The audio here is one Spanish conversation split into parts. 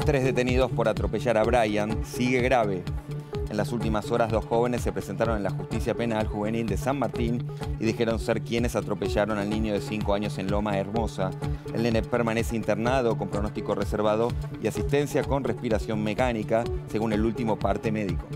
Tres detenidos por atropellar a Brian, sigue grave. En las últimas horas, 2 jóvenes se presentaron en la Justicia Penal Juvenil de San Martín y dijeron ser quienes atropellaron al niño de 5 años en Loma Hermosa. El nene permanece internado con pronóstico reservado y asistencia con respiración mecánica, según el último parte médico.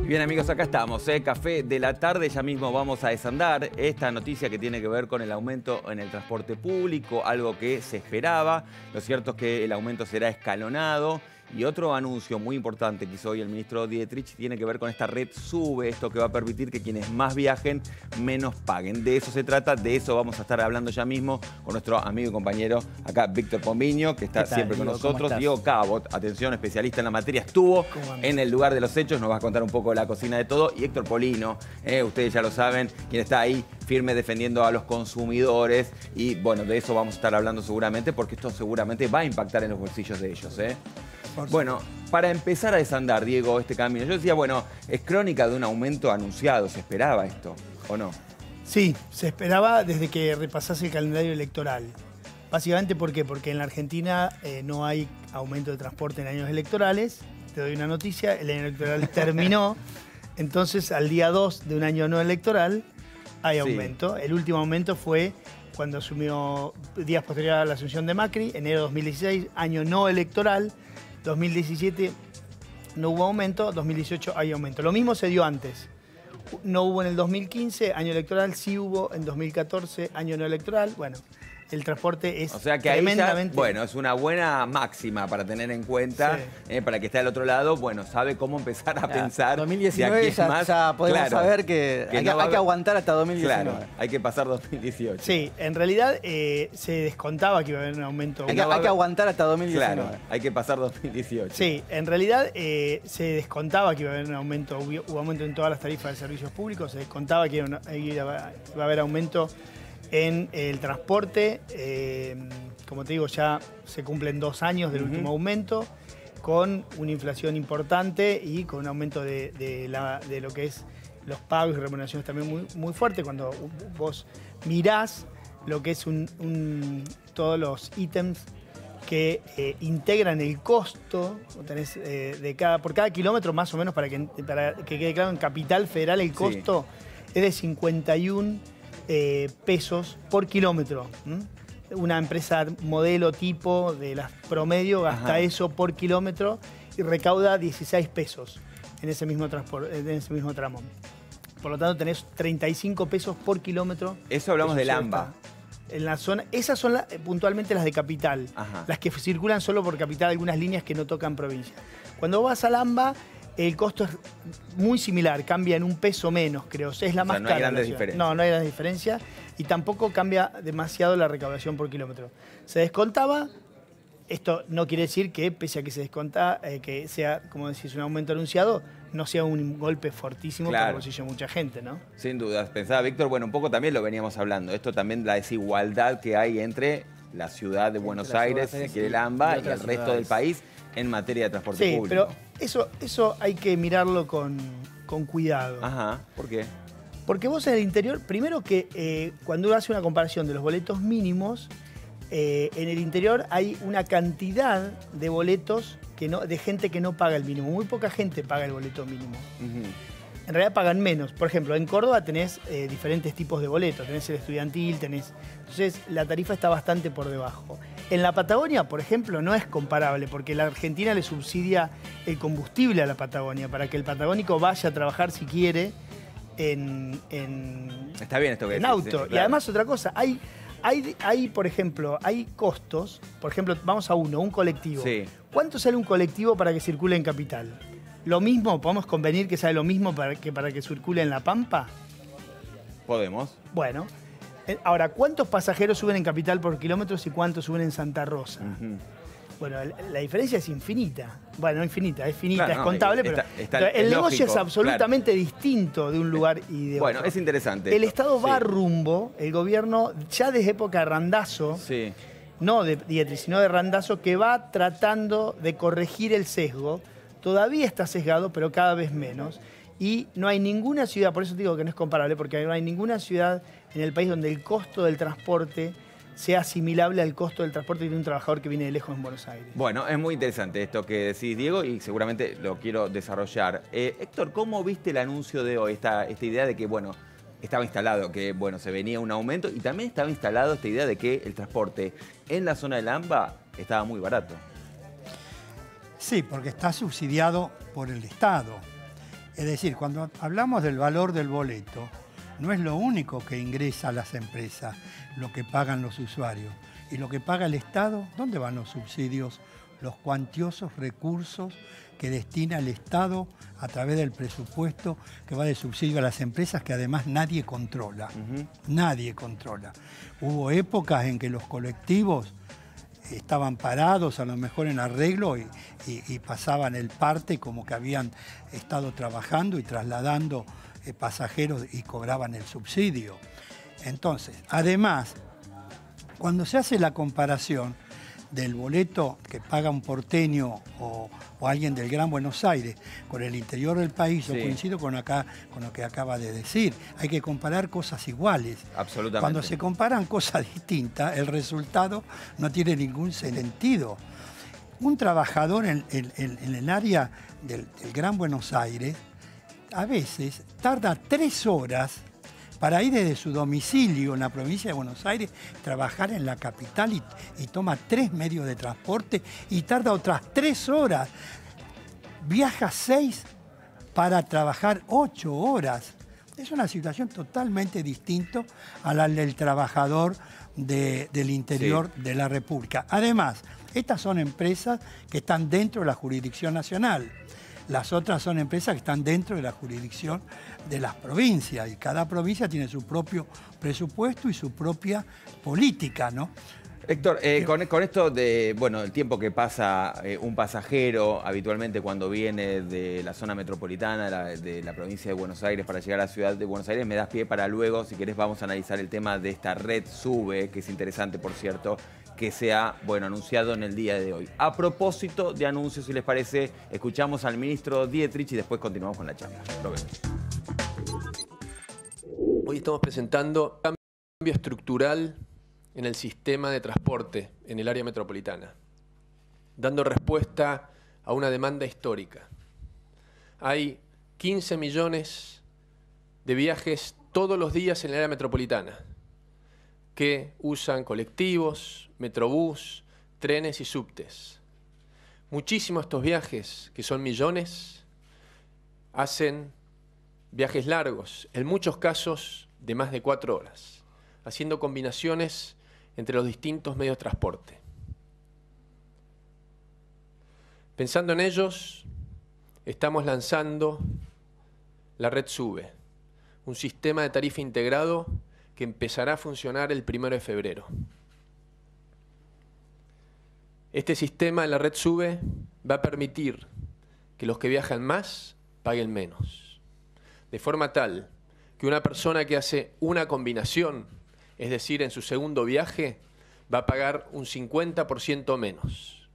Bien amigos, acá estamos, Café de la tarde, ya mismo vamos a desandar esta noticia que tiene que ver con el aumento en el transporte público, algo que se esperaba. Lo cierto es que el aumento será escalonado. Y otro anuncio muy importante que hizo hoy el ministro Dietrich tiene que ver con esta red SUBE, esto que va a permitir que quienes más viajen menos paguen. De eso se trata, de eso vamos a estar hablando ya mismo con nuestro amigo y compañero acá, Víctor Pombiño, que está siempre con nosotros. Diego Cabot, atención, especialista en la materia, estuvo en el lugar de los hechos, nos va a contar un poco de la cocina de todo. Y Héctor Polino, ustedes ya lo saben, quien está ahí firme defendiendo a los consumidores. Y bueno, de eso vamos a estar hablando seguramente, porque esto seguramente va a impactar en los bolsillos de ellos. Bueno, para empezar a desandar, Diego, este camino, yo decía, bueno, es crónica de un aumento anunciado, ¿se esperaba esto o no? Sí, se esperaba desde que repasase el calendario electoral. Básicamente, ¿por qué? Porque en la Argentina no hay aumento de transporte en años electorales. Te doy una noticia, el año electoral terminó, entonces al día 2 de un año no electoral hay aumento. El último aumento fue cuando asumió, días posteriores a la asunción de Macri, enero de 2016, año no electoral. 2017 no hubo aumento, 2018 hay aumento. Lo mismo se dio antes. No hubo en el 2015, año electoral, sí hubo en 2014, año no electoral. Bueno, el transporte es tremendamente... Bueno, es una buena máxima para tener en cuenta, para que esté al otro lado, bueno, sabe cómo empezar a pensar. 2019 ya podemos saber que hay que aguantar hasta 2019. Claro, hay que pasar 2018. Sí, en realidad se descontaba que iba a haber un aumento. Hay que aguantar hasta 2019. Claro, hay que pasar 2018. Sí, en realidad se descontaba que iba a haber un aumento, hubo aumento en todas las tarifas de servicios públicos, se descontaba que iba a haber aumento en el transporte. Como te digo, ya se cumplen 2 años del último aumento, con una inflación importante y con un aumento de lo que es los pagos y remuneraciones también muy fuerte. Cuando vos mirás lo que es todos los ítems que integran el costo, tenés, por cada kilómetro más o menos, para que quede claro, en Capital Federal el costo es de 51 pesos por kilómetro. Una empresa modelo tipo de las promedio gasta eso por kilómetro y recauda 16 pesos en ese mismo tramo. Por lo tanto, tenés 35 pesos por kilómetro. Eso hablamos del AMBA. En la zona, esas son puntualmente las de Capital, las que circulan solo por Capital, algunas líneas que no tocan provincia. Cuando vas al AMBA, el costo es muy similar, cambia en 1 peso menos, creo. Es la más cara. No hay grandes diferencias. No hay grandes diferencias y tampoco cambia demasiado la recaudación por kilómetro. Se descontaba, esto no quiere decir que, pese a que se desconta, que sea, como decís, un aumento anunciado, no sea un golpe fortísimo para el bolsillo de mucha gente, ¿no? Sin dudas. Pensaba, Víctor, bueno, un poco también lo veníamos hablando. Esto también, la desigualdad que hay entre la ciudad de Buenos Aires, si quiere el AMBA, y el resto del país en materia de transporte público. Pero eso hay que mirarlo con cuidado. ¿Por qué? Porque vos en el interior, primero que cuando uno hace una comparación de los boletos mínimos, en el interior hay una cantidad de boletos de gente que no paga el mínimo. Muy poca gente paga el boleto mínimo. En realidad pagan menos. Por ejemplo, en Córdoba tenés diferentes tipos de boletos. Tenés el estudiantil, entonces la tarifa está bastante por debajo. En la Patagonia, por ejemplo, no es comparable porque la Argentina le subsidia el combustible a la Patagonia para que el patagónico vaya a trabajar si quiere Está bien esto que en decís, auto. claro. Y además otra cosa, por ejemplo, hay costos. Por ejemplo, vamos a un colectivo. ¿Cuánto sale un colectivo para que circule en Capital? lo mismo, podemos convenir que sale lo mismo para que circule en La Pampa. Podemos. Bueno, ahora, ¿cuántos pasajeros suben en Capital por kilómetros y cuántos suben en Santa Rosa? Bueno, la diferencia es infinita. Bueno, no infinita, es finita, claro, es contable, pero el negocio es absolutamente distinto de un lugar y de otro. Bueno, es interesante. El Estado va rumbo, el gobierno, ya desde época de Randazzo, no de Dietrich, sino de Randazzo, que va tratando de corregir el sesgo. Todavía está sesgado, pero cada vez menos. Y no hay ninguna ciudad, por eso digo que no es comparable, porque no hay ninguna ciudad en el país donde el costo del transporte sea asimilable al costo del transporte de un trabajador que viene de lejos en Buenos Aires. Bueno, es muy interesante esto que decís, Diego, y seguramente lo quiero desarrollar. Héctor, ¿cómo viste el anuncio de hoy? Esta idea de que, bueno, estaba instalado, que, bueno, se venía un aumento, y también estaba instalado esta idea de que el transporte en la zona del AMBA estaba muy barato. Sí, porque está subsidiado por el Estado. Es decir, cuando hablamos del valor del boleto, no es lo único que ingresa a las empresas, lo que pagan los usuarios. Y lo que paga el Estado, ¿dónde van los subsidios? Los cuantiosos recursos que destina el Estado a través del presupuesto que va de subsidio a las empresas, que además nadie controla. Nadie controla. Hubo épocas en que los colectivos estaban parados, a lo mejor en arreglo, y pasaban el parte como que habían estado trabajando y trasladando pasajeros y cobraban el subsidio. Entonces, además, cuando se hace la comparación del boleto que paga un porteño o alguien del Gran Buenos Aires con el interior del país, yo coincido con lo que acaba de decir. Hay que comparar cosas iguales. Absolutamente. Cuando se comparan cosas distintas, el resultado no tiene ningún sentido. Un trabajador en el área del Gran Buenos Aires a veces tarda 3 horas para ir desde su domicilio en la provincia de Buenos Aires, trabajar en la capital y toma 3 medios de transporte y tarda otras 3 horas. Viaja 6 para trabajar 8 horas. Es una situación totalmente distinta a la del trabajador del interior de la República. Además, estas son empresas que están dentro de la jurisdicción nacional. Las otras son empresas que están dentro de la jurisdicción de las provincias, y cada provincia tiene su propio presupuesto y su propia política, ¿no? Héctor, con esto de, bueno, el tiempo que pasa un pasajero habitualmente cuando viene de la zona metropolitana, de la provincia de Buenos Aires para llegar a la ciudad de Buenos Aires, me das pie para luego, si querés, vamos a analizar el tema de esta red SUBE, que es interesante, por cierto, que se ha, bueno, anunciado en el día de hoy. A propósito de anuncios, si les parece, escuchamos al ministro Dietrich y después continuamos con la charla. Lo vemos. Hoy estamos presentando un cambio estructural en el sistema de transporte en el área metropolitana, dando respuesta a una demanda histórica. Hay 15 millones de viajes todos los días en el área metropolitana que usan colectivos, metrobús, trenes y subtes. Muchísimos de estos viajes, que son millones, hacen viajes largos, en muchos casos de más de 4 horas, haciendo combinaciones entre los distintos medios de transporte. Pensando en ellos, estamos lanzando la red SUBE, un sistema de tarifa integrado que empezará a funcionar el 1 de febrero. Este sistema de la red SUBE va a permitir que los que viajan más paguen menos, de forma tal que una persona que hace una combinación, es decir, en su segundo viaje, va a pagar un 50% menos.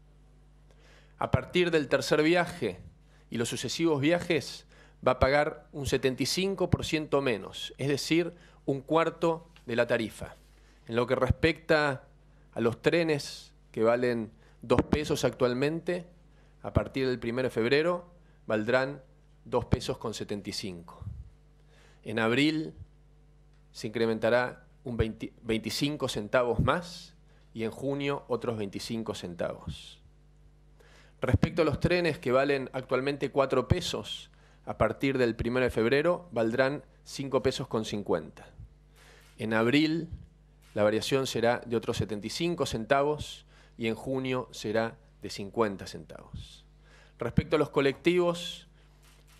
A partir del tercer viaje y los sucesivos viajes, va a pagar un 75% menos, es decir, un cuarto de la tarifa. En lo que respecta a los trenes que valen 2 pesos actualmente, a partir del 1 de febrero valdrán 2 pesos con 75. En abril se incrementará un 25 centavos más y en junio otros 25 centavos. Respecto a los trenes que valen actualmente 4 pesos, a partir del 1 de febrero valdrán 5 pesos con 50. En abril la variación será de otros 75 centavos y en junio será de 50 centavos. Respecto a los colectivos,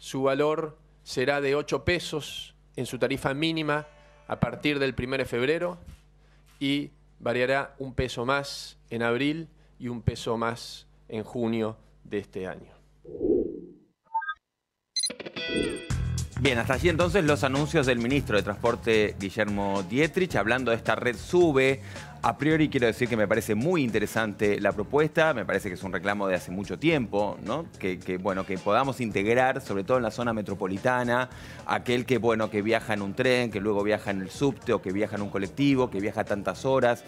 su valor será de 8 pesos en su tarifa mínima a partir del 1 de febrero y variará 1 peso más en abril y 1 peso más en junio de este año. Bien, hasta allí entonces los anuncios del ministro de Transporte, Guillermo Dietrich, hablando de esta red SUBE. A priori quiero decir que me parece muy interesante la propuesta, me parece que es un reclamo de hace mucho tiempo, ¿no? Que podamos integrar, sobre todo en la zona metropolitana, aquel que viaja en un tren, que luego viaja en el subte o que viaja en un colectivo, que viaja tantas horas.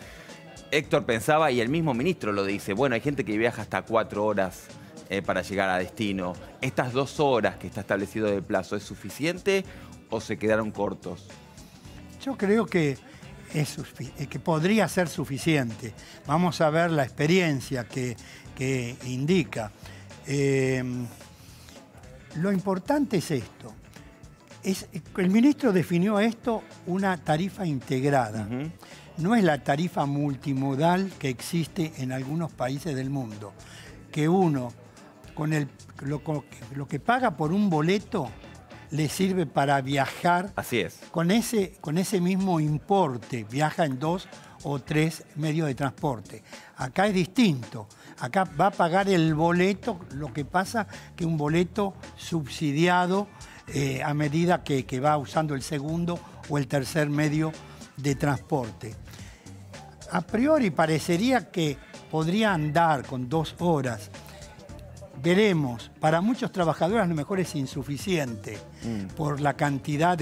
Héctor pensaba, y el mismo ministro lo dice, bueno, hay gente que viaja hasta 4 horas para llegar a destino. ¿Estas 2 horas que está establecido de plazo es suficiente o se quedaron cortos? Yo creo que podría ser suficiente. Vamos a ver la experiencia que indica. Lo importante es esto. El ministro definió esto una tarifa integrada. No es la tarifa multimodal que existe en algunos países del mundo, que uno con lo que paga por un boleto le sirve para viajar. Así es. Con ese mismo importe, viaja en 2 o 3 medios de transporte. Acá es distinto. Acá va a pagar el boleto, lo que pasa que un boleto subsidiado a medida que va usando el segundo o el tercer medio de transporte. A priori parecería que podría andar con 2 horas. Veremos, para muchos trabajadores a lo mejor es insuficiente por la cantidad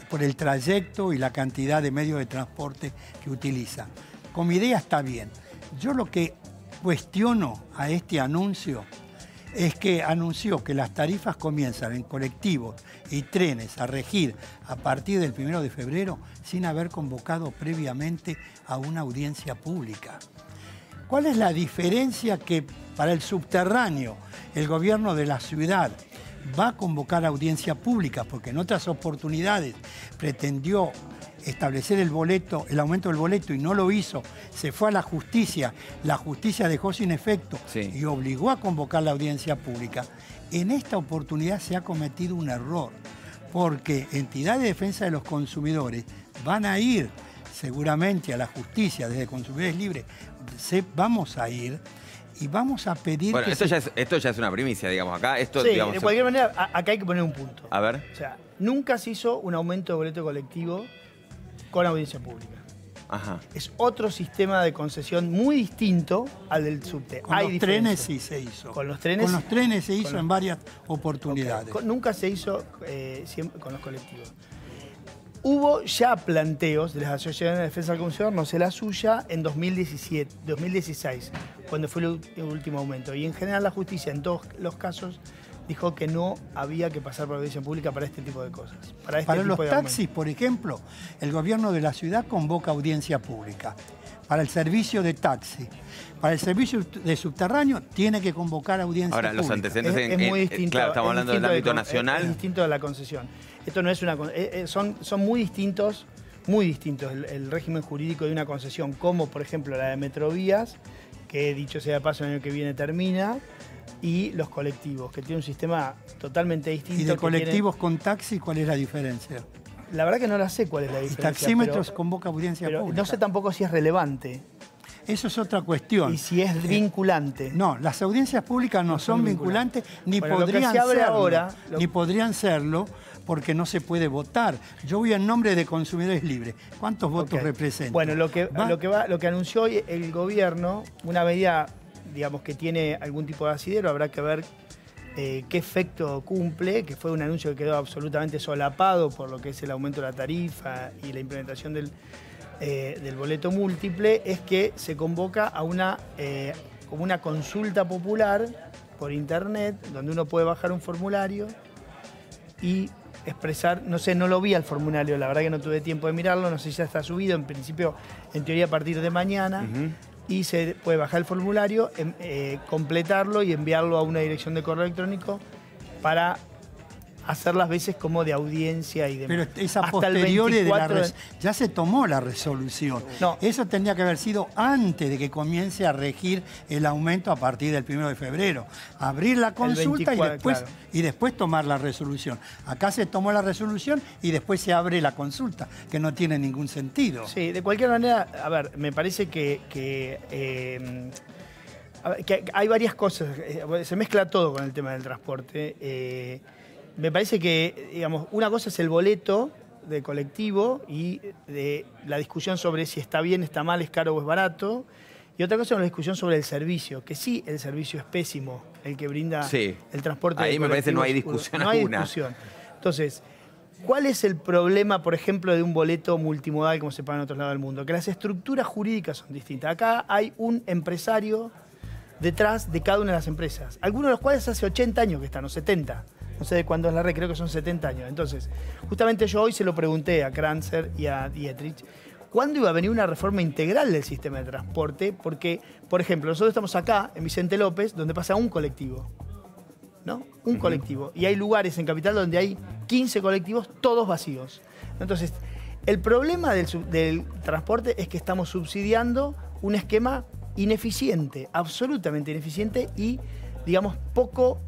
por el trayecto y la cantidad de medios de transporte que utiliza. Como idea está bien. Yo lo que cuestiono a este anuncio es que anunció que las tarifas comienzan en colectivos y trenes a regir a partir del 1 de febrero sin haber convocado previamente a una audiencia pública. ¿Cuál es la diferencia que para el subterráneo el gobierno de la ciudad va a convocar audiencia pública? Porque en otras oportunidades pretendió establecer el aumento del boleto y no lo hizo, se fue a la justicia dejó sin efecto y obligó a convocar la audiencia pública. En esta oportunidad se ha cometido un error, porque entidades de defensa de los consumidores van a ir seguramente a la justicia desde Consumidores Libres, vamos a ir y vamos a pedir... Bueno, esto ya es una primicia, digamos, acá. Esto, sí, digamos, de cualquier manera, acá hay que poner un punto. A ver. O sea, nunca se hizo un aumento de boleto colectivo con audiencia pública. Ajá. Es otro sistema de concesión muy distinto al del subte. Con los trenes sí se hizo. Con los trenes se hizo en varias oportunidades. Okay. Nunca se hizo con los colectivos. Hubo ya planteos de las asociaciones de defensa del consumidor, no sé la suya, en 2016, cuando fue el último aumento. Y en general la justicia, en todos los casos, dijo que no había que pasar por la audiencia pública para este tipo de cosas. Para los taxis, por ejemplo, el gobierno de la ciudad convoca audiencia pública. Para el servicio de taxi. Para el servicio de subterráneo tiene que convocar audiencia pública. Ahora, los antecedentes es muy distinto. Claro, estamos hablando del ámbito nacional. Es distinto de la concesión. Esto no es una... son muy distintos el régimen jurídico de una concesión, como por ejemplo la de Metrovías, que dicho sea de paso el año que viene termina, y los colectivos, que tienen un sistema totalmente distinto. ¿Y de colectivos con taxi cuál es la diferencia? La verdad que no la sé cuál es la diferencia. Y taxímetros convoca audiencia pública. No sé tampoco si es relevante. Eso es otra cuestión. Y si es vinculante. No, las audiencias públicas no son vinculantes, ni podrían serlo. Ni podrían serlo porque no se puede votar. Yo voy en nombre de Consumidores Libres. ¿Cuántos votos representan? Bueno, lo que anunció hoy el gobierno, una medida, digamos, que tiene algún tipo de asidero, habrá que ver qué efecto cumple, que fue un anuncio que quedó absolutamente solapado por lo que es el aumento de la tarifa y la implementación del boleto múltiple, es que se convoca a como una consulta popular por internet, donde uno puede bajar un formulario y expresar, no sé, no lo vi al formulario, la verdad que no tuve tiempo de mirarlo, no sé si ya está subido, en principio, en teoría a partir de mañana, y se puede bajar el formulario, completarlo y enviarlo a una dirección de correo electrónico para hacer las veces como de audiencia y demás. Pero esa hasta posterior el 24 ya se tomó la resolución. No. Eso tendría que haber sido antes de que comience a regir el aumento a partir del 1 de febrero. Abrir la consulta 24, y después tomar la resolución. Acá se tomó la resolución y después se abre la consulta, que no tiene ningún sentido. Sí, de cualquier manera, a ver, me parece que hay varias cosas. Se mezcla todo con el tema del transporte. Me parece que, digamos, una cosa es el boleto de colectivo y de la discusión sobre si está bien, está mal, es caro o es barato. Y otra cosa es la discusión sobre el servicio, que sí, el servicio es pésimo, el que brinda el transporte. Ahí me parece no hay discusión alguna. No hay discusión. Entonces, ¿cuál es el problema, por ejemplo, de un boleto multimodal como se paga en otros lados del mundo? Que las estructuras jurídicas son distintas. Acá hay un empresario detrás de cada una de las empresas, algunos de los cuales hace 80 años que están, o 70. No sé de cuándo es la red, creo que son 70 años. Entonces, justamente yo hoy se lo pregunté a Kranzer y a Dietrich, ¿cuándo iba a venir una reforma integral del sistema de transporte? Porque, por ejemplo, nosotros estamos acá, en Vicente López, donde pasa un colectivo, ¿no? Un colectivo. Y hay lugares en Capital donde hay 15 colectivos, todos vacíos. Entonces, el problema del transporte es que estamos subsidiando un esquema ineficiente, absolutamente ineficiente y, digamos, poco...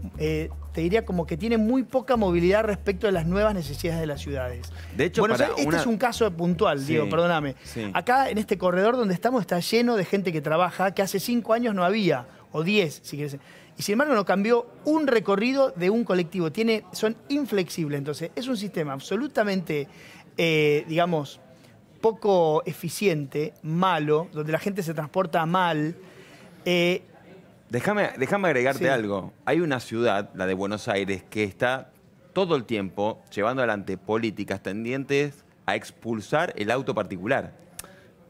te diría como que tiene muy poca movilidad respecto de las nuevas necesidades de las ciudades. De hecho, bueno, este es un caso puntual, Diego, perdóname. Sí. Acá, en este corredor donde estamos, está lleno de gente que trabaja, que hace 5 años no había, o 10, si quieres. Y sin embargo no cambió un recorrido de un colectivo. Son inflexibles. Entonces, es un sistema absolutamente, digamos, poco eficiente, malo, donde la gente se transporta mal. Déjame agregarte algo. Hay una ciudad, la de Buenos Aires, que está todo el tiempo llevando adelante políticas tendientes a expulsar el auto particular.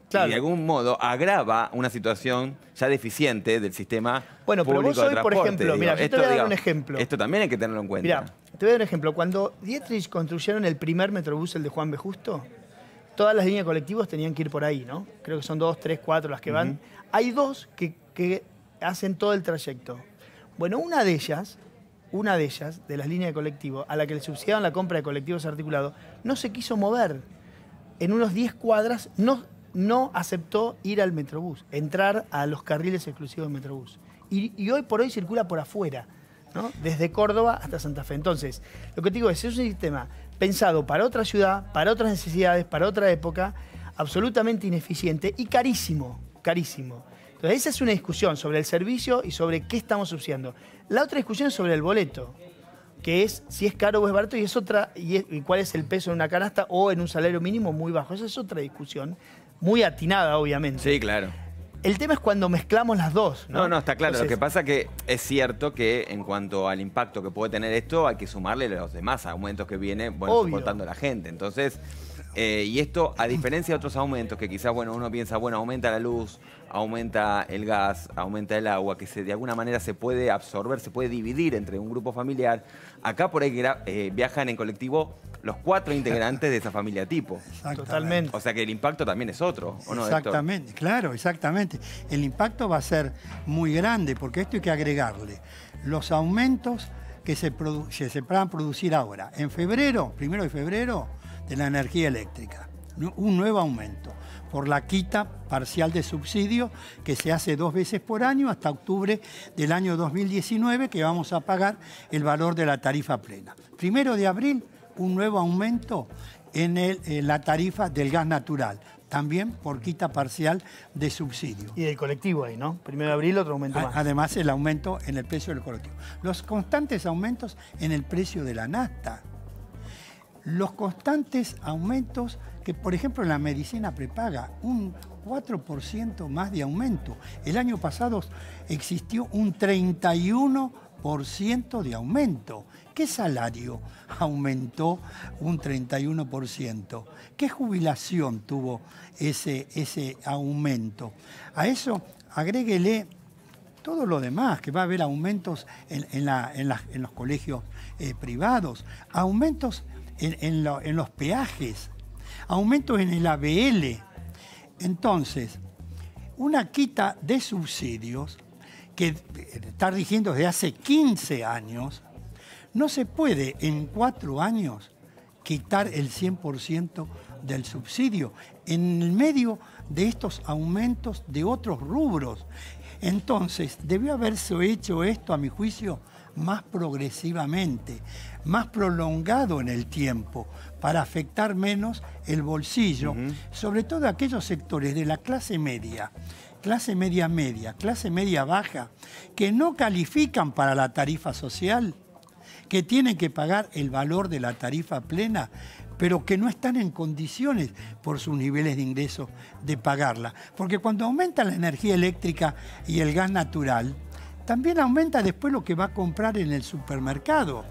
Claro. Y de algún modo agrava una situación ya deficiente del sistema público pero vos de hoy, transporte. por ejemplo, mira, yo te voy a dar un ejemplo. Esto también hay que tenerlo en cuenta. Mira, te voy a dar un ejemplo. Cuando Dietrich construyeron el primer Metrobús, el de Juan B. Justo, todas las líneas de colectivos tenían que ir por ahí, ¿no? Creo que son 2, 3, 4 las que van. Hay 2 que hacen todo el trayecto. Bueno, una de ellas, de las líneas de colectivo, a la que le subsidiaban la compra de colectivos articulados, no se quiso mover. En unos 10 cuadras no aceptó ir al Metrobús, entrar a los carriles exclusivos del Metrobús. Y hoy por hoy circula por afuera, ¿no? Desde Córdoba hasta Santa Fe. Entonces, lo que te digo es un sistema pensado para otra ciudad, para otras necesidades, para otra época, absolutamente ineficiente y carísimo, carísimo. Entonces, esa es una discusión sobre el servicio y sobre qué estamos subsidiando. La otra discusión es sobre el boleto, que es si es caro o es barato, y cuál es el peso en una canasta o en un salario mínimo muy bajo. Esa es otra discusión, muy atinada, obviamente. Sí, claro. El tema es cuando mezclamos las dos, ¿no? No, está claro. Entonces, lo que pasa es que es cierto que en cuanto al impacto que puede tener esto, hay que sumarle los demás aumentos que viene soportando la gente. Entonces, y esto, a diferencia de otros aumentos, que quizás uno piensa, aumenta la luz, aumenta el gas, aumenta el agua, que de alguna manera se puede absorber, se puede dividir entre un grupo familiar. Acá por ahí viajan en colectivo los 4 integrantes de esa familia tipo. Totalmente. O sea que el impacto también es otro, ¿o no, exactamente, Héctor? Claro, exactamente. El impacto va a ser muy grande, porque esto hay que agregarle los aumentos que se van a producir ahora. En febrero, 1 de febrero, de la energía eléctrica. Un nuevo aumento por la quita parcial de subsidio que se hace 2 veces por año hasta octubre del año 2019, que vamos a pagar el valor de la tarifa plena. 1 de abril, un nuevo aumento en la tarifa del gas natural, también por quita parcial de subsidio. Y del colectivo ahí, ¿no? 1 de abril otro aumento más. Además, el aumento en el precio del colectivo. Los constantes aumentos en el precio de la nafta. Los constantes aumentos que, por ejemplo, en la medicina prepaga, un 4% más de aumento. El año pasado existió un 31% de aumento. ¿Qué salario aumentó un 31%? ¿Qué jubilación tuvo ese aumento? A eso agréguele todo lo demás, que va a haber aumentos en los colegios privados, aumentos en los peajes, aumentos en el ABL. Entonces, una quita de subsidios que está rigiendo desde hace 15 años, No se puede en 4 años quitar el 100% del subsidio en el medio de estos aumentos de otros rubros. Entonces, debió haberse hecho esto, a mi juicio, más progresivamente, más prolongado en el tiempo, para afectar menos el bolsillo, sobre todo aquellos sectores de la clase media media, clase media baja, que no califican para la tarifa social, que tienen que pagar el valor de la tarifa plena, pero que no están en condiciones por sus niveles de ingresos de pagarla. Porque cuando aumenta la energía eléctrica y el gas natural, también aumenta después lo que va a comprar en el supermercado,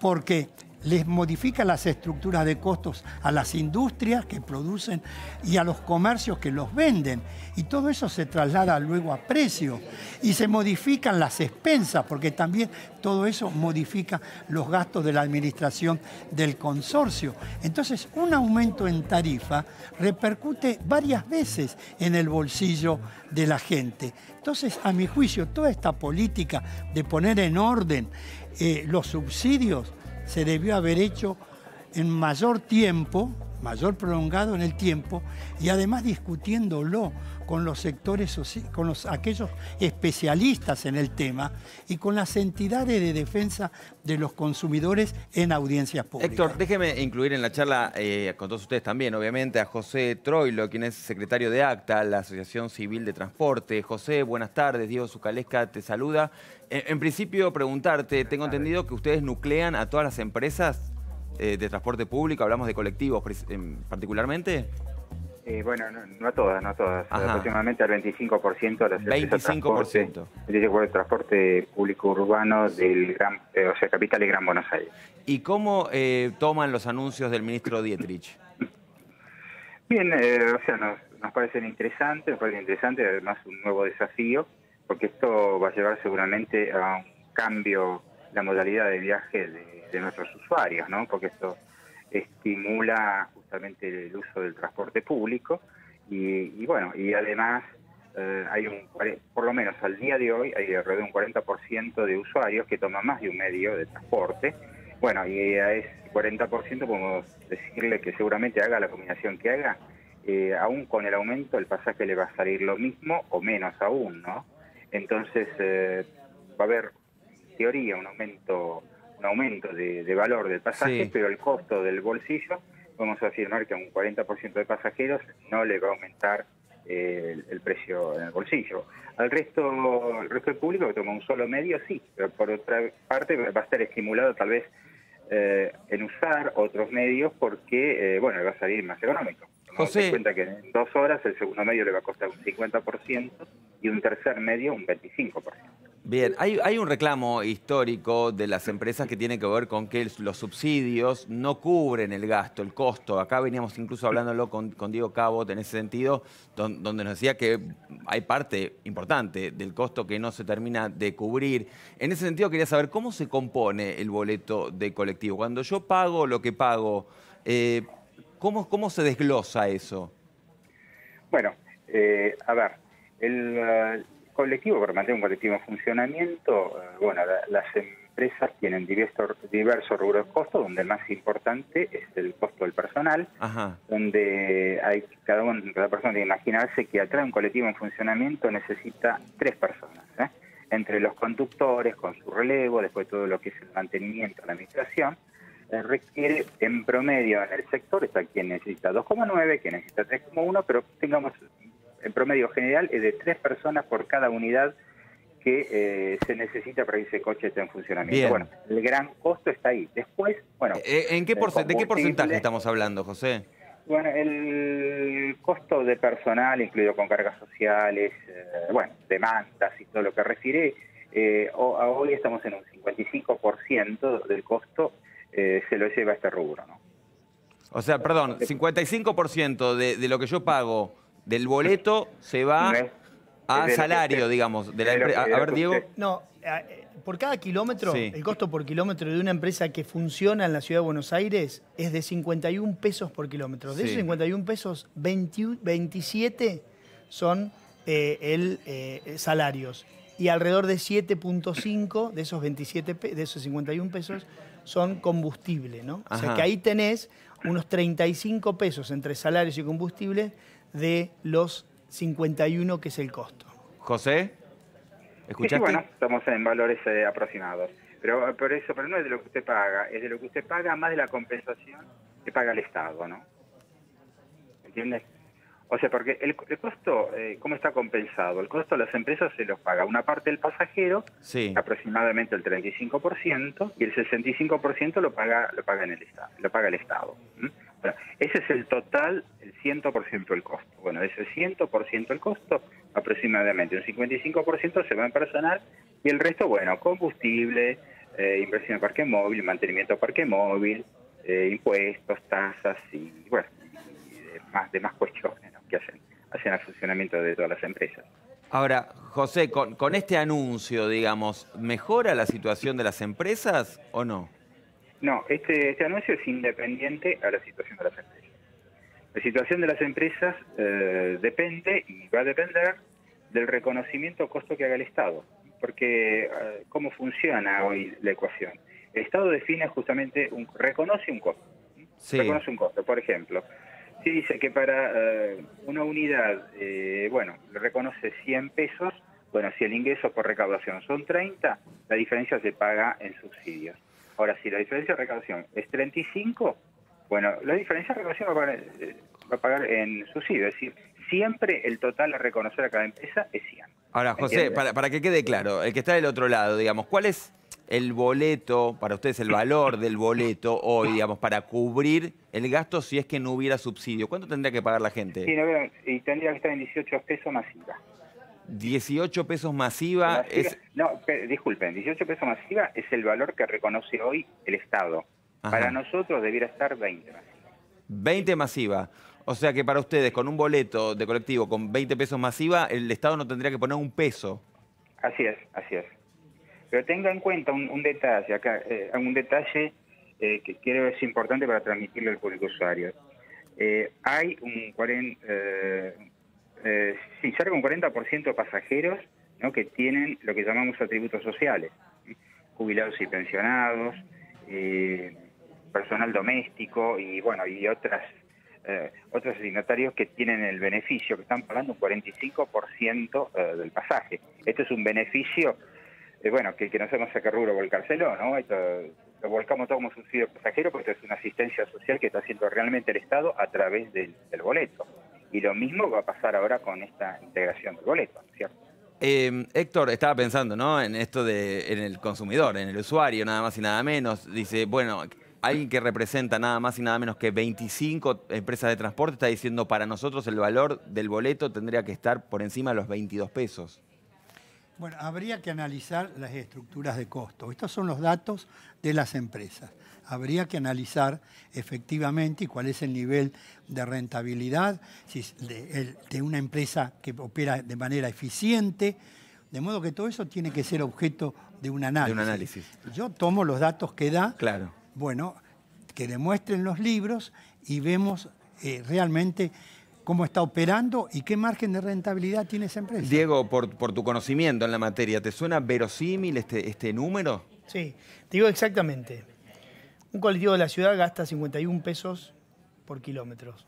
porque les modifica las estructuras de costos a las industrias que producen y a los comercios que los venden. Y todo eso se traslada luego a precio. Y se modifican las expensas, porque también todo eso modifica los gastos de la administración del consorcio. Entonces, un aumento en tarifa repercute varias veces en el bolsillo de la gente. Entonces, a mi juicio, toda esta política de poner en orden los subsidios se debió haber hecho en mayor tiempo, mayor prolongado en el tiempo, y además discutiéndolo con los sectores, con aquellos especialistas en el tema y con las entidades de defensa de los consumidores en audiencias públicas. Héctor, déjeme incluir en la charla, con todos ustedes también, obviamente, a José Troilo, quien es secretario de ACTA, la Asociación Civil de Transporte. José, buenas tardes. Diego Zucalesca te saluda. En principio, preguntarte, tengo entendido que ustedes nuclean a todas las empresas de transporte público, hablamos de colectivos particularmente. Bueno, no a todas. Aproximadamente al 25% de las empresas 25%. De transporte público urbano del capital y Gran Buenos Aires. ¿Y cómo toman los anuncios del ministro Dietrich? Bien, nos parecen interesantes, además un nuevo desafío, porque esto va a llevar seguramente a un cambio en la modalidad de viaje de nuestros usuarios, ¿no? Porque esto estimula justamente el uso del transporte público y además por lo menos al día de hoy hay alrededor de un 40% de usuarios que toman más de un medio de transporte. Bueno, y a ese 40% podemos decirle que seguramente haga la combinación que haga, aún con el aumento el pasaje le va a salir lo mismo o menos aún, ¿no? Entonces va a haber en teoría un aumento de valor del pasaje, sí, pero el costo del bolsillo, podemos afirmar que a un 40% de pasajeros no le va a aumentar el precio en el bolsillo. El resto del público que toma un solo medio, sí, pero por otra parte va a estar estimulado tal vez en usar otros medios porque, le va a salir más económico. José, se cuenta que en 2 horas el segundo medio le va a costar un 50% y un tercer medio un 25%. Bien, hay un reclamo histórico de las empresas que tiene que ver con que los subsidios no cubren el gasto, el costo. Acá veníamos incluso hablándolo con Diego Cabot en ese sentido, donde nos decía que hay parte importante del costo que no se termina de cubrir. En ese sentido quería saber cómo se compone el boleto de colectivo. Cuando yo pago lo que pago, ¿cómo se desglosa eso? Bueno, el colectivo, para mantener un colectivo en funcionamiento, las empresas tienen diversos rubros de costo, donde el más importante es el costo del personal, donde cada persona tiene que imaginarse que atrás de un colectivo en funcionamiento necesita 3 personas, entre los conductores, con su relevo, después todo lo que es el mantenimiento, la administración, requiere en promedio en el sector, está quien necesita 2,9, quien necesita 3,1, pero tengamos en promedio general es de 3 personas por cada unidad que se necesita para que ese coche esté en funcionamiento. Bien. Bueno, el gran costo está ahí. Después, ¿de qué porcentaje estamos hablando, José? Bueno, el costo de personal, incluido con cargas sociales, demandas y todo lo que refiere, hoy estamos en un 55% del costo se lo lleva a este rubro, ¿no? O sea, perdón, 55% de lo que yo pago del boleto se va a salario, digamos, de la empresa. A ver, Diego. No, por cada kilómetro, sí, el costo por kilómetro de una empresa que funciona en la Ciudad de Buenos Aires es de 51 pesos por kilómetro. De esos 51 pesos, 27 son salarios. y alrededor de 7.5 de esos 51 pesos son combustible, ¿no? O sea que ahí tenés unos 35 pesos entre salarios y combustible de los 51 que es el costo. José, ¿escuchaste? Sí, bueno, estamos en valores aproximados. Pero no es de lo que usted paga, es de lo que usted paga más de la compensación que paga el Estado, ¿no? ¿Entiendes? O sea, porque el costo, ¿cómo está compensado? El costo a las empresas se los paga una parte del pasajero, sí, aproximadamente el 35%, y el 65% lo paga en el Estado, lo paga el Estado. Bueno, ese es el total, el 100% del costo. Bueno, de ese 100% del costo, aproximadamente un 55% se va en personal, y el resto, bueno, combustible, inversión en parque móvil, mantenimiento de parque móvil, impuestos, tasas y, bueno, y demás cuestiones, ¿no?, que hacen al funcionamiento de todas las empresas. Ahora, José, con este anuncio, digamos, ¿mejora la situación de las empresas o no? No, este anuncio es independiente a la situación de las empresas. La situación de las empresas depende y va a depender del reconocimiento costo que haga el Estado. Porque, ¿cómo funciona hoy la ecuación? El Estado define justamente, reconoce un costo. Sí. Reconoce un costo. Por ejemplo, si dice que para una unidad, bueno, le reconoce 100 pesos, bueno, si el ingreso por recaudación son 30, la diferencia se paga en subsidios. Ahora, si la diferencia de recaudación es 35, bueno, la diferencia de recaudación va a pagar en subsidio. Es decir, siempre el total a reconocer a cada empresa es 100. Ahora, José, para que quede claro, el que está del otro lado, digamos, ¿cuál es el boleto, para ustedes el valor del boleto hoy, digamos, para cubrir el gasto si es que no hubiera subsidio? ¿Cuánto tendría que pagar la gente? Sí, no, y tendría que estar en 18 pesos masiva. 18 pesos masiva es... No, disculpen, 18 pesos masiva es el valor que reconoce hoy el Estado. Ajá. Para nosotros debiera estar 20 masiva. 20 masiva. O sea que para ustedes, con un boleto de colectivo con 20 pesos masiva, el Estado no tendría que poner un peso. Así es, así es. Pero tenga en cuenta un detalle acá, un detalle que creo es importante para transmitirle al público usuario. Hay un 40, cerca de un 40% de pasajeros, ¿no?, que tienen lo que llamamos atributos sociales, jubilados y pensionados, personal doméstico y bueno, y otros asignatarios que tienen el beneficio, que están pagando un 45% del pasaje. Esto es un beneficio, bueno, que no sabemos a qué rubro volcárselo, ¿no? Esto lo volcamos todo como subsidio pasajero, porque esto es una asistencia social que está haciendo realmente el Estado a través del boleto. Y lo mismo va a pasar ahora con esta integración del boleto, ¿cierto? Héctor, estaba pensando, ¿no?, en esto en el consumidor, en el usuario, nada más y nada menos. Dice, bueno, alguien que representa nada más y nada menos que 25 empresas de transporte está diciendo, para nosotros el valor del boleto tendría que estar por encima de los 22 pesos. Bueno, habría que analizar las estructuras de costo. Estos son los datos de las empresas. Habría que analizar efectivamente cuál es el nivel de rentabilidad de una empresa que opera de manera eficiente, de modo que todo eso tiene que ser objeto de un análisis. Yo tomo los datos que da, claro, bueno, que demuestren los libros y vemos realmente cómo está operando y qué margen de rentabilidad tiene esa empresa. Diego, por tu conocimiento en la materia, ¿te suena verosímil este número? Sí, te digo exactamente. Un colectivo de la ciudad gasta 51 pesos por kilómetros.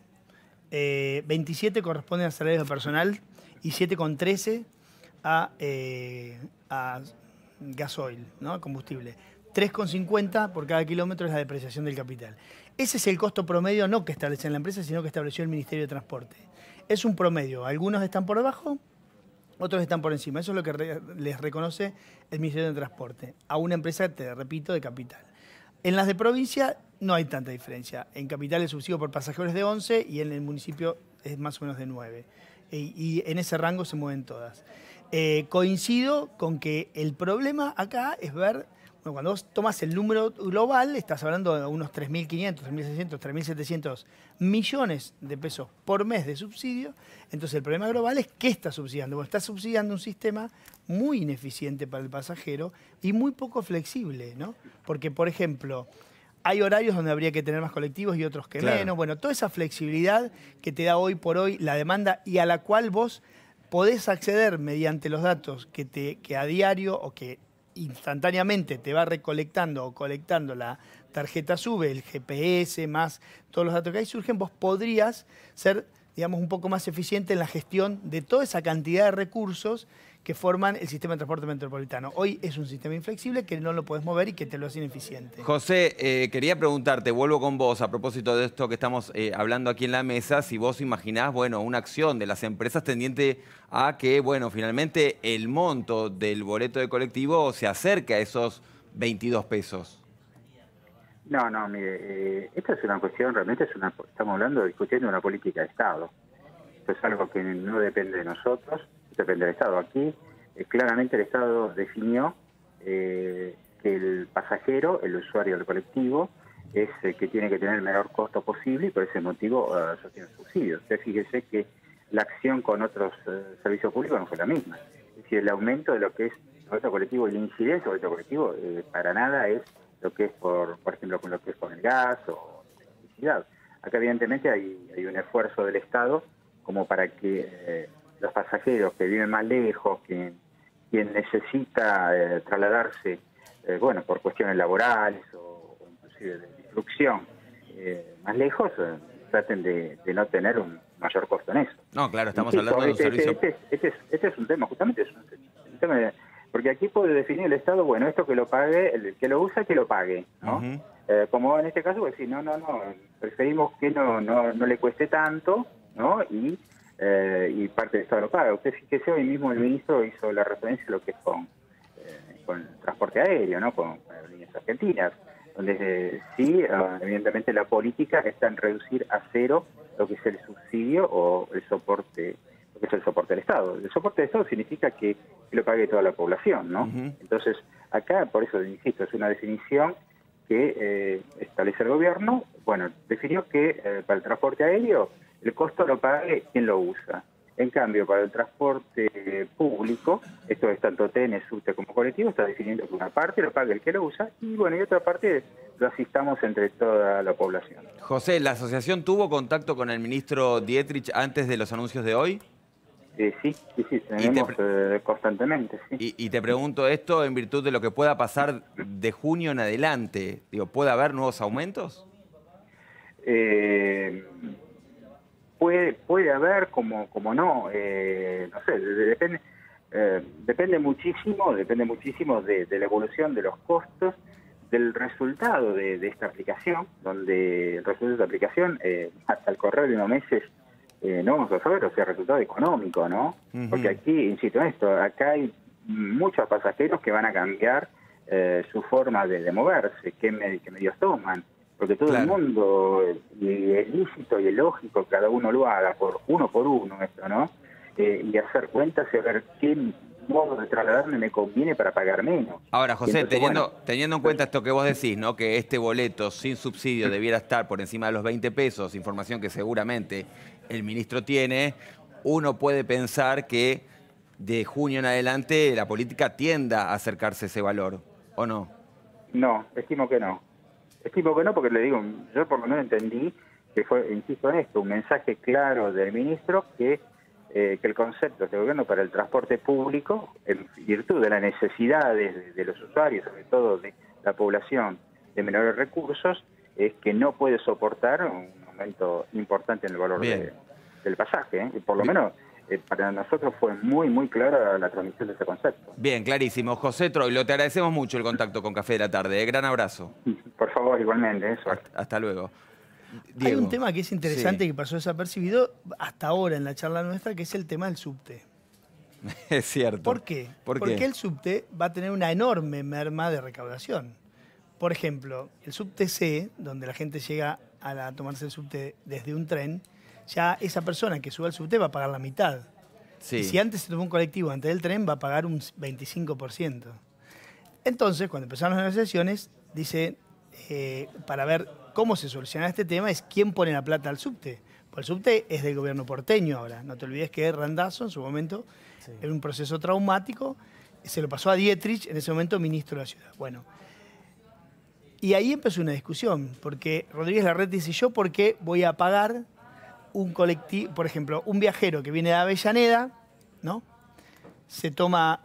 27 corresponden a salarios de personal y 7,13 a gasoil, ¿no?, combustible. 3,50 por cada kilómetro es la depreciación del capital. Ese es el costo promedio, no que establece la empresa, sino que estableció el Ministerio de Transporte. Es un promedio. Algunos están por debajo, otros están por encima. Eso es lo que les reconoce el Ministerio de Transporte a una empresa, te repito, de capital. En las de provincia no hay tanta diferencia. En capital el subsidio por pasajeros es de 11 y en el municipio es más o menos de 9. Y en ese rango se mueven todas. Coincido con que el problema acá es ver... Bueno, cuando vos tomas el número global, estás hablando de unos 3.500, 3.600, 3.700 millones de pesos por mes de subsidio. Entonces el problema global es qué está subsidiando. Bueno, está subsidiando un sistema muy ineficiente para el pasajero y muy poco flexible, ¿no? Porque, por ejemplo, hay horarios donde habría que tener más colectivos y otros que menos. Bueno, toda esa flexibilidad que te da hoy por hoy la demanda y a la cual vos podés acceder mediante los datos que a diario o que instantáneamente te va recolectando o colectando la tarjeta SUBE, el GPS, más todos los datos que ahí surgen, vos podrías ser, digamos, un poco más eficiente en la gestión de toda esa cantidad de recursos que forman el sistema de transporte metropolitano. Hoy es un sistema inflexible que no lo podés mover y que te lo hace ineficiente. José, quería preguntarte, vuelvo con vos a propósito de esto que estamos hablando aquí en la mesa, si vos imaginás, bueno, una acción de las empresas tendiente a que, bueno, finalmente el monto del boleto de colectivo se acerque a esos 22 pesos. No, mire, esta es una cuestión, realmente estamos discutiendo una política de Estado. Esto es algo que no depende de nosotros, depende del Estado. Aquí, claramente el Estado definió que el pasajero, el usuario del colectivo, es el que tiene que tener el menor costo posible y por ese motivo sostiene subsidios. Usted fíjese que la acción con otros servicios públicos no fue la misma. Es decir, el aumento de lo que es el boleto colectivo, el incidencia del boleto colectivo, para nada es lo que es, por ejemplo, con lo que es con el gas o la electricidad. Acá evidentemente hay un esfuerzo del Estado como para que los pasajeros que viven más lejos, quien necesita trasladarse, bueno, por cuestiones laborales o inclusive de instrucción, más lejos, traten de no tener un mayor costo en eso. No, claro, estamos hablando de un servicio... Este es un tema, justamente es un tema porque aquí puede definir el Estado, bueno, esto que lo pague, el que lo usa, que lo pague, ¿no? Como en este caso, pues decir, no, preferimos que no le cueste tanto, ¿no? Y parte del Estado lo paga. Usted fíjese, hoy mismo el ministro hizo la referencia a lo que es con el transporte aéreo, ¿no? Con líneas argentinas, donde sí, evidentemente la política está en reducir a cero lo que es el subsidio o el soporte, lo que es el soporte del Estado. El soporte del Estado significa que lo pague toda la población, ¿no? Entonces, acá, por eso insisto, es una definición que establece el gobierno. Bueno, definió que para el transporte aéreo el costo lo pague quien lo usa. En cambio, para el transporte público, esto es tanto TN, subte como colectivo, está definiendo que una parte lo pague el que lo usa y, bueno, y otra parte lo asistamos entre toda la población. José, ¿la asociación tuvo contacto con el ministro Dietrich antes de los anuncios de hoy? Sí, tenemos constantemente. Sí. Y te pregunto esto en virtud de lo que pueda pasar de junio en adelante. Digo, ¿puede haber nuevos aumentos? Puede haber, como no. No sé, depende muchísimo de la evolución de los costos, del resultado de esta aplicación, donde el resultado de esta aplicación, hasta el correr de unos meses, no vamos a saber, o sea, resultado económico, ¿no? Porque aquí, insisto en esto, acá hay muchos pasajeros que van a cambiar su forma de moverse, qué medios toman, porque todo el mundo, y es lícito y es lógico, cada uno lo haga por uno esto, ¿no? Y hacer cuentas y ver qué modo de trasladarme me conviene para pagar menos. Ahora, José, entonces, teniendo en cuenta esto que vos decís, ¿no? Que este boleto sin subsidio debiera estar por encima de los 20 pesos, información que seguramente el ministro tiene, uno puede pensar que de junio en adelante la política tienda a acercarse a ese valor, ¿o no? No, estimo que no. Estimo que no, porque le digo, yo por lo menos entendí que fue, insisto en esto, un mensaje claro del ministro que el concepto de gobierno para el transporte público, en virtud de las necesidades de los usuarios, sobre todo de la población de menores recursos, es que no puede soportar un aumento importante en el valor del pasaje. Y por lo menos para nosotros fue muy clara la transmisión de ese concepto. Bien, clarísimo. José Troilo, te agradecemos mucho el contacto con Café de la Tarde. Gran abrazo. Por favor, igualmente. Hasta luego. Diego. Hay un tema que es interesante que pasó desapercibido hasta ahora en la charla nuestra, que es el tema del subte. Es cierto. ¿Por qué? Porque el subte va a tener una enorme merma de recaudación. Por ejemplo, el subte C, donde la gente llega a tomarse el subte desde un tren, ya esa persona que sube al subte va a pagar la mitad. Sí. Y si antes se tomó un colectivo antes del tren, va a pagar un 25%. Entonces, cuando empezaron las negociaciones, dice, para ver cómo se soluciona este tema, es quién pone la plata al subte. Porque el subte es del gobierno porteño ahora. No te olvides que Randazzo, en su momento, era un proceso traumático, se lo pasó a Dietrich, en ese momento ministro de la ciudad. Bueno, y ahí empezó una discusión, porque Rodríguez Larreta dice, ¿yo por qué voy a pagar un colectivo, por ejemplo, un viajero que viene de Avellaneda, ¿no? Se toma,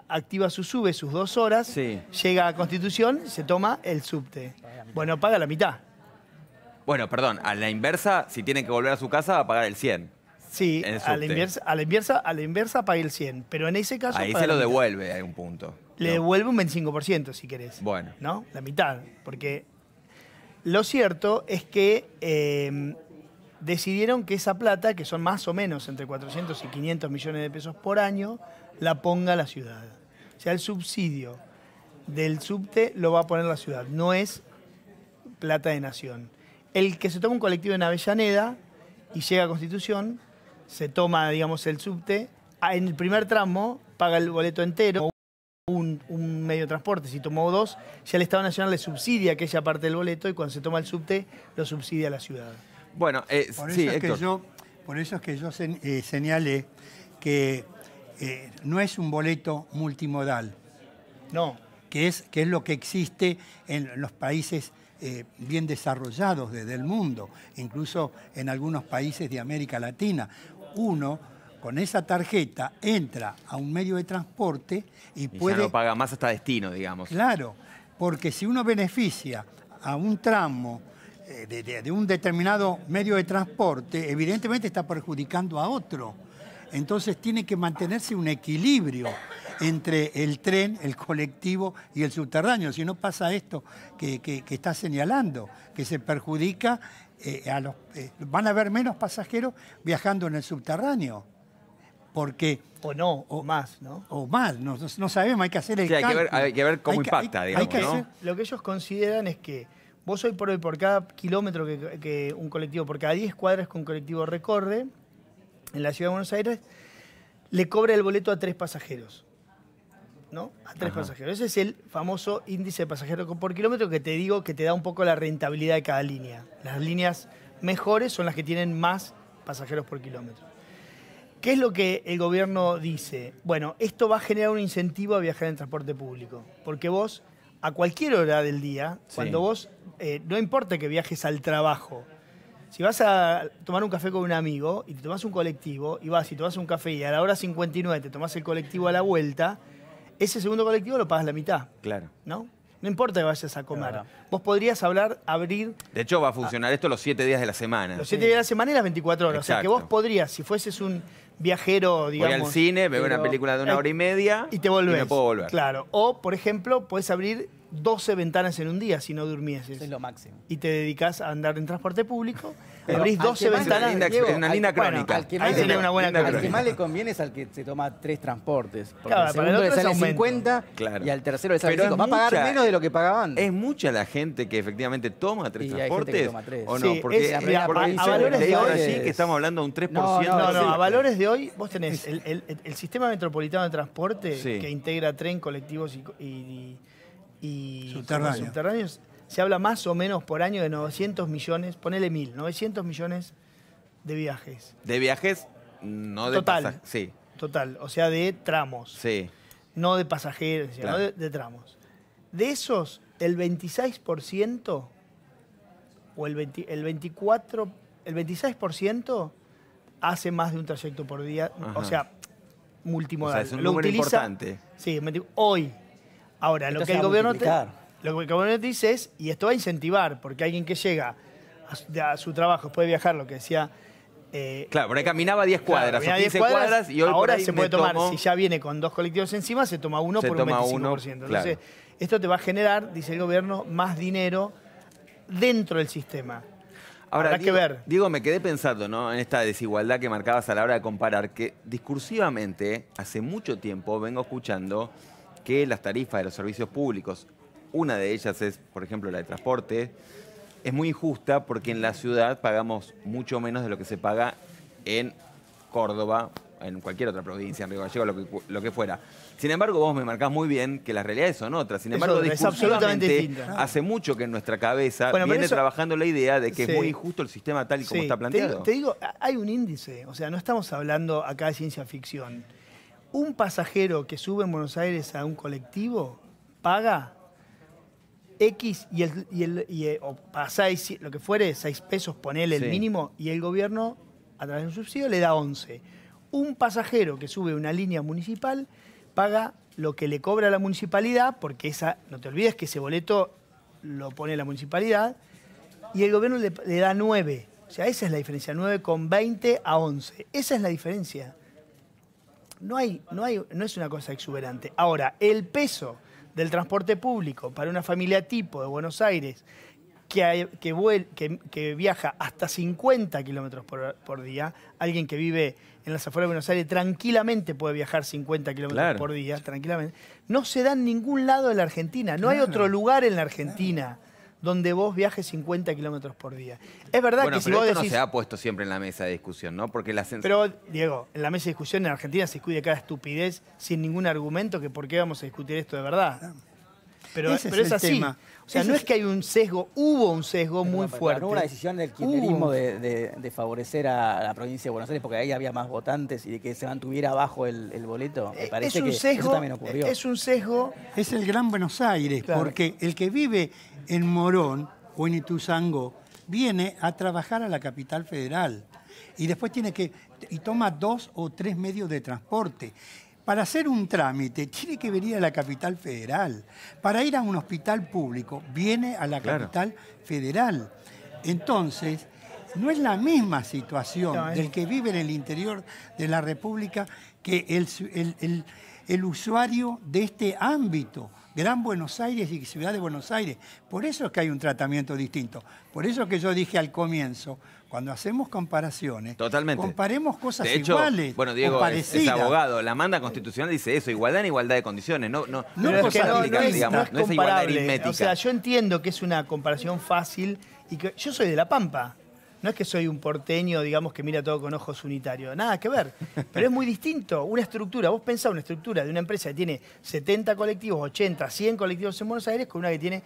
activa su SUBE sus 2 horas, Sí. llega a Constitución, se toma el subte. Bueno, paga la mitad. Bueno, perdón, a la inversa, si tienen que volver a su casa, va a pagar el 100. Sí, El a la inversa paga el 100, pero en ese caso Ahí paga se lo la mitad. devuelve a un punto. Le ¿no? devuelve un 25% si querés. Bueno. ¿No? La mitad. Porque lo cierto es que decidieron que esa plata, que son más o menos entre 400 y 500 millones de pesos por año, la ponga la ciudad. O sea, el subsidio del subte lo va a poner la ciudad, no es plata de nación. El que se toma un colectivo en Avellaneda y llega a Constitución, se toma, digamos, el subte, en el primer tramo paga el boleto entero, un medio de transporte. Si tomó 2, ya el Estado Nacional le subsidia aquella parte del boleto y cuando se toma el subte, lo subsidia la ciudad. Bueno, sí, Héctor. Por eso es que yo señalé que no es un boleto multimodal, No. que es lo que existe en los países bien desarrollados del mundo, incluso en algunos países de América Latina. Uno, con esa tarjeta, entra a un medio de transporte y puede... Ya no paga más hasta destino, digamos. Claro, porque si uno beneficia a un tramo de un determinado medio de transporte, evidentemente está perjudicando a otro. Entonces tiene que mantenerse un equilibrio entre el tren, el colectivo y el subterráneo. Si no pasa esto que está señalando, que se perjudica van a haber menos pasajeros viajando en el subterráneo. Porque... O no, o más, ¿no? O más, no sabemos, hay que hacer el Sí, cálculo. hay que ver cómo impacta, digamos, ¿no? Lo que ellos consideran es que vos hoy por cada kilómetro que un colectivo, por cada 10 cuadras que un colectivo recorre, en la Ciudad de Buenos Aires, le cobra el boleto a 3 pasajeros. ¿No? A 3 pasajeros. Ese es el famoso índice de pasajeros por kilómetro que te digo que te da un poco la rentabilidad de cada línea. Las líneas mejores son las que tienen más pasajeros por kilómetro. ¿Qué es lo que el gobierno dice? Bueno, esto va a generar un incentivo a viajar en transporte público. Porque vos, a cualquier hora del día, Sí. cuando vos, no importa que viajes al trabajo, si vas a tomar un café con un amigo y te tomás un colectivo y vas y tomás un café y a la hora 59 te tomás el colectivo a la vuelta, ese segundo colectivo lo pagas la mitad. Claro. ¿No? No importa que vayas a comer. Vos podrías abrir De hecho, va a funcionar esto los 7 días de la semana. los 7 días de la semana y las 24 horas. Exacto. O sea, que vos podrías, si fueses un viajero, digamos... Voy al cine, veo una pero- película de 1 hora y media y te volvés. y me puedo volver. Claro. O, por ejemplo, podés abrir 12 ventanas en un día si no durmieses. Eso es lo máximo. Y te dedicás a andar en transporte público, Pero abrís al 12 que más ventanas... linda- Diego, es una linda bueno, crónica. al que ahí más sería le- una buena linda Al crónica. que más le conviene es al que se toma 3 transportes. Porque Claro, al para el segundo le otro es sale aumento. 50 Claro. y al tercero le sale Pero 5. es Va a pagar mucha- menos de lo que pagaban. ¿Es mucha la gente que efectivamente toma 3 Y hay gente que transportes? toma 3. ¿O no? Sí, Porque, es- mira, porque a leí valores de ahora hoy sí es- que estamos hablando de un 3%. No, Sí. a valores de hoy vos tenés el sistema metropolitano de transporte Sí. que integra tren, colectivos y Subterráneos. se habla más o menos por año de 900 millones, ponele 900 millones de viajes. De viajes, no de Total. pasajes. Sí, Total, o sea, de tramos, sí. no de pasajeros, sino Claro. de tramos. De esos, el 26% o el 26% hace más de un trayecto por día, Ajá. o sea, multimodal. O sea, es un Lo número utiliza- importante. Sí, hoy. Ahora, Esto lo se que el va a gobierno multiplicar. lo que el gobierno te dice es, y esto va a incentivar, porque alguien que llega a su trabajo puede viajar, lo que decía... Claro, por ahí caminaba 10 cuadras Claro, o venía 15 10 cuadras y hoy por ahora ahí se me puede tomar, tomo- si ya viene con 2 colectivos encima, se toma uno Se por un toma 25%. uno, Entonces, claro. esto te va a generar, dice el gobierno, más dinero dentro del sistema. Ahora, Habrá que ver. Diego, me quedé pensando, ¿no?, en esta desigualdad que marcabas a la hora de comparar, que discursivamente, hace mucho tiempo vengo escuchando que las tarifas de los servicios públicos, una de ellas es, por ejemplo, la de transporte, es muy injusta porque en la ciudad pagamos mucho menos de lo que se paga en Córdoba, en cualquier otra provincia, en Río Gallegos, lo que fuera. Sin embargo, vos me marcás muy bien que las realidades son otras. Sin Es embargo, otra, es absolutamente discursivamente, distinta. hace mucho que en nuestra cabeza Bueno, pero viene eso- trabajando la idea de que Sí. es muy injusto el sistema tal y como Sí, está planteado. Te digo, hay un índice, o sea, no estamos hablando acá de ciencia ficción. Un pasajero que sube en Buenos Aires a un colectivo paga X o para 6, lo que fuere, 6 pesos, ponele Sí. el mínimo, y el gobierno, a través de un subsidio, le da 11. un pasajero que sube una línea municipal paga lo que le cobra la municipalidad, porque no te olvides que ese boleto lo pone la municipalidad, y el gobierno le da 9. O sea, esa es la diferencia, 9,20 a 11. Esa es la diferencia. No es una cosa exuberante. Ahora, el peso del transporte público para una familia tipo de Buenos Aires que viaja hasta 50 kilómetros por día, alguien que vive en las afueras de Buenos Aires tranquilamente puede viajar 50 kilómetros por día, tranquilamente, no se da en ningún lado de la Argentina. No hay otro lugar en la Argentina donde vos viajes 50 kilómetros por día. Es verdad que si vos decís... no se ha puesto siempre en la mesa de discusión, ¿no? Porque Pero, Diego, en la mesa de discusión en Argentina se discute cada estupidez sin ningún argumento que por qué vamos a discutir esto de verdad. Pero es así. Tema. O sea, no es que hay un sesgo, hubo un sesgo muy fuerte. No hubo una decisión del kirchnerismo de favorecer a la provincia de Buenos Aires porque ahí había más votantes y de que se mantuviera abajo el boleto. Me parece que eso también ocurrió. Es un sesgo. Es el Gran Buenos Aires, porque el que vive en Morón o en Ituzaingó viene a trabajar a la capital federal y después toma 2 o 3 medios de transporte. Para hacer un trámite tiene que venir a la capital federal. Para ir a un hospital público viene a la capital federal. Entonces, no es la misma situación del que vive en el interior de la República que el usuario de este ámbito. Gran Buenos Aires y Ciudad de Buenos Aires. Por eso es que hay un tratamiento distinto. Por eso que yo dije al comienzo, cuando hacemos comparaciones, comparemos cosas iguales. Bueno, Diego es abogado. La manda constitucional dice eso, igualdad en igualdad de condiciones. No es igualdad aritmética. O sea, yo entiendo que es una comparación fácil y que yo soy de La Pampa. No es que soy un porteño, digamos, que mira todo con ojos unitarios. Nada que ver. Pero es muy distinto. Una estructura, vos pensás una estructura de una empresa que tiene 70 colectivos, 80, 100 colectivos en Buenos Aires con una que tiene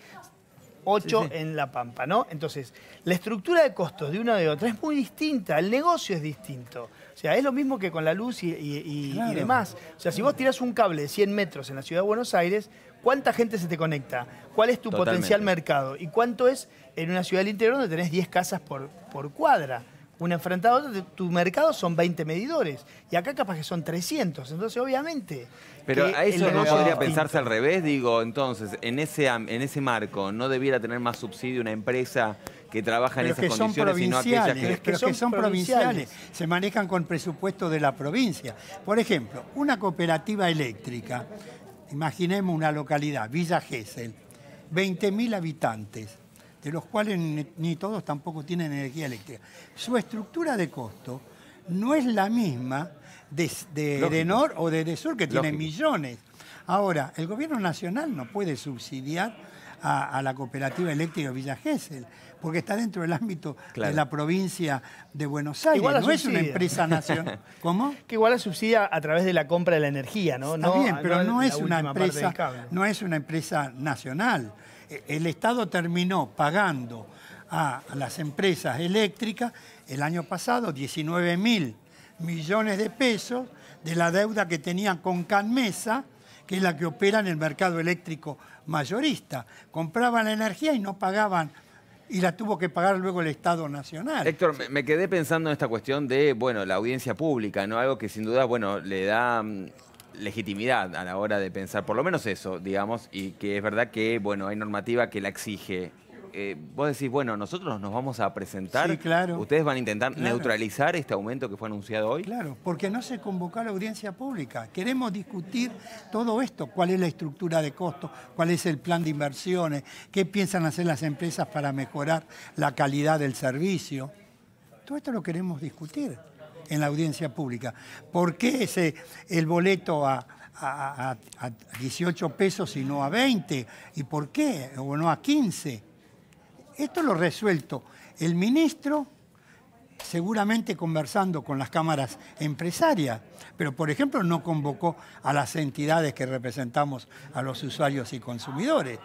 8 en La Pampa, ¿no? Entonces, la estructura de costos de una de otra es muy distinta. El negocio es distinto. O sea, es lo mismo que con la luz y demás. O sea, si vos tirás un cable de 100 metros en la ciudad de Buenos Aires, ¿cuánta gente se te conecta? ¿Cuál es tu potencial mercado? ¿Y cuánto es en una ciudad del interior donde tenés 10 casas por cuadra? Una enfrentada a otra, tu mercado son 20 medidores. Y acá capaz que son 300. Entonces, obviamente... Pero a eso no podría pensarse al revés, digo, entonces, en ese marco, ¿no debiera tener más subsidio una empresa que trabaja en esas condiciones y no aquellas que... Pero que son provinciales, se manejan con presupuesto de la provincia. Por ejemplo, una cooperativa eléctrica, imaginemos una localidad, Villa Gesell, 20.000 habitantes, de los cuales ni todos tampoco tienen energía eléctrica. Su estructura de costo no es la misma de Edenor o de Edesur, que tienen millones. Ahora, el gobierno nacional no puede subsidiar a la cooperativa eléctrica Villa Gesell, porque está dentro del ámbito de la provincia de Buenos Aires. No es una empresa nacional. ¿Cómo? Que igual la subsidia a través de la compra de la energía, ¿no? Está bien, pero no es una empresa nacional. El Estado terminó pagando a las empresas eléctricas el año pasado 19.000 millones de pesos de la deuda que tenían con Canmesa, que es la que opera en el mercado eléctrico mayorista. Compraban la energía y no pagaban, y la tuvo que pagar luego el Estado Nacional. Héctor, me quedé pensando en esta cuestión de, bueno, la audiencia pública, ¿no? Algo que sin duda, bueno, le da legitimidad a la hora de pensar, por lo menos eso, digamos, y que es verdad que, bueno, hay normativa que la exige. Vos decís, bueno, nosotros nos vamos a presentar, sí, claro, ustedes van a intentar neutralizar este aumento que fue anunciado hoy. Claro, porque no se convocó a la audiencia pública. Queremos discutir todo esto, cuál es la estructura de costos, cuál es el plan de inversiones, qué piensan hacer las empresas para mejorar la calidad del servicio. Todo esto lo queremos discutir en la audiencia pública. ¿Por qué el boleto a 18 pesos y no a 20? ¿Y por qué? ¿O no a 15? Esto lo resuelto el ministro, seguramente conversando con las cámaras empresarias, pero por ejemplo no convocó a las entidades que representamos a los usuarios y consumidores.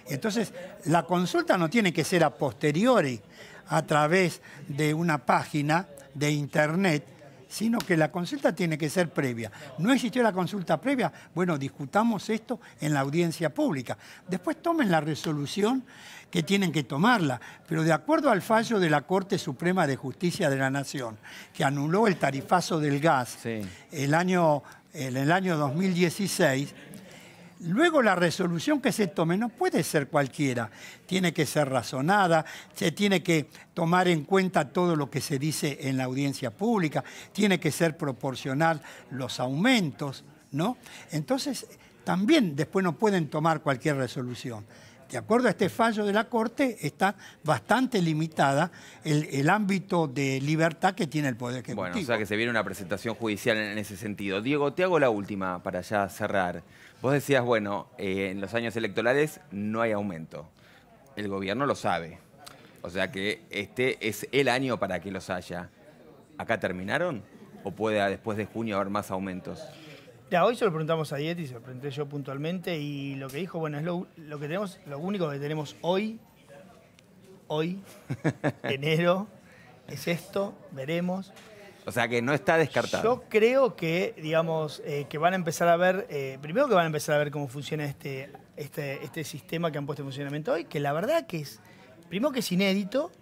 Entonces, la consulta no tiene que ser a posteriori, a través de una página de internet sino que la consulta tiene que ser previa. ¿No existió la consulta previa? Bueno, discutamos esto en la audiencia pública. Después tomen la resolución que tienen que tomarla, pero de acuerdo al fallo de la Corte Suprema de Justicia de la Nación, que anuló el tarifazo del gas en el año 2016, luego la resolución que se tome no puede ser cualquiera, tiene que ser razonada, se tiene que tomar en cuenta todo lo que se dice en la audiencia pública, tiene que ser proporcional los aumentos, ¿no? Entonces, también después no pueden tomar cualquier resolución. De acuerdo a este fallo de la Corte, está bastante limitada el ámbito de libertad que tiene el Poder Ejecutivo. Bueno, o sea que se viene una presentación judicial en ese sentido. Diego, te hago la última para ya cerrar. Vos decías, bueno, en los años electorales no hay aumento. El gobierno lo sabe. O sea que este es el año para que los haya. ¿Acá terminaron? ¿O puede después de junio haber más aumentos? Ya, hoy se lo preguntamos a Diez y se lo pregunté yo puntualmente y lo que dijo, bueno, es lo que tenemos, lo único que tenemos hoy, enero, es esto, veremos. O sea que no está descartado. Yo creo que, digamos, que van a empezar a ver, primero que van a empezar a ver cómo funciona este sistema que han puesto en funcionamiento hoy, que la verdad que es, primero que es inédito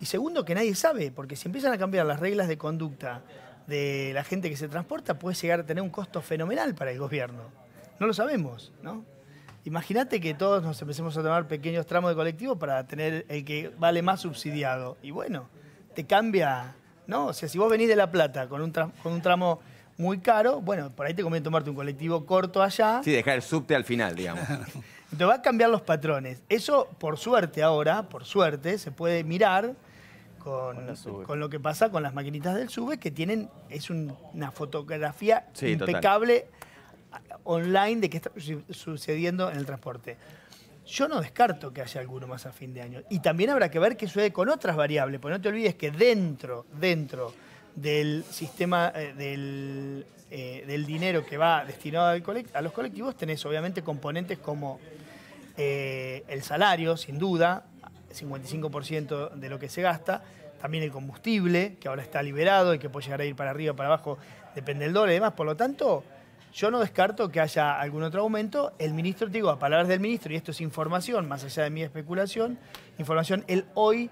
y segundo que nadie sabe, porque si empiezan a cambiar las reglas de conducta de la gente que se transporta, puede llegar a tener un costo fenomenal para el gobierno. No lo sabemos, ¿no? Imagínate que todos nos empecemos a tomar pequeños tramos de colectivo para tener el que vale más subsidiado. Y bueno, te cambia, ¿no? O sea, si vos venís de La Plata con un tramo muy caro, bueno, por ahí te conviene tomarte un colectivo corto allá. Sí, dejar el subte al final, digamos. Te va a cambiar los patrones. Eso, por suerte ahora, se puede mirar con lo que pasa con las maquinitas del SUBE, que tienen, es una fotografía impecable online de qué está sucediendo en el transporte. Yo no descarto que haya alguno más a fin de año. Y también habrá que ver qué sucede con otras variables, porque no te olvides que dentro del sistema del dinero que va destinado a los colectivos, tenés obviamente componentes como el salario, sin duda, 55% de lo que se gasta, también el combustible, que ahora está liberado y que puede llegar a ir para arriba o para abajo, depende del dólar y demás. Por lo tanto, yo no descarto que haya algún otro aumento. El ministro, te digo, a palabras del ministro, y esto es información, más allá de mi especulación, él hoy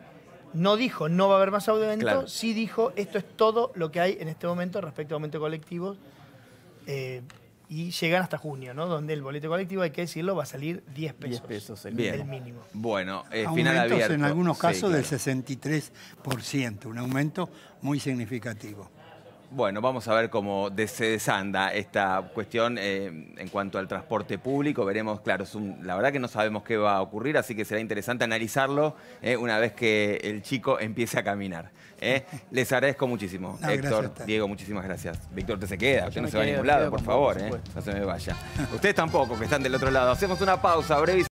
no dijo no va a haber más aumento, sí dijo esto es todo lo que hay en este momento respecto a aumento colectivo. Y llegan hasta junio, ¿no? Donde el boleto colectivo, hay que decirlo, va a salir 10 pesos. 10 pesos el mínimo. Bueno, final aumentos abierto. En algunos casos del 63%, un aumento muy significativo. Bueno, vamos a ver cómo se desanda esta cuestión en cuanto al transporte público. Veremos, claro, la verdad que no sabemos qué va a ocurrir, así que será interesante analizarlo una vez que el chico empiece a caminar. Les agradezco muchísimo. No, Héctor, Diego, muchísimas gracias. Víctor, usted se queda, usted no se va a ningún lado, por favor, no se me vaya. Ustedes tampoco, que están del otro lado. Hacemos una pausa breve.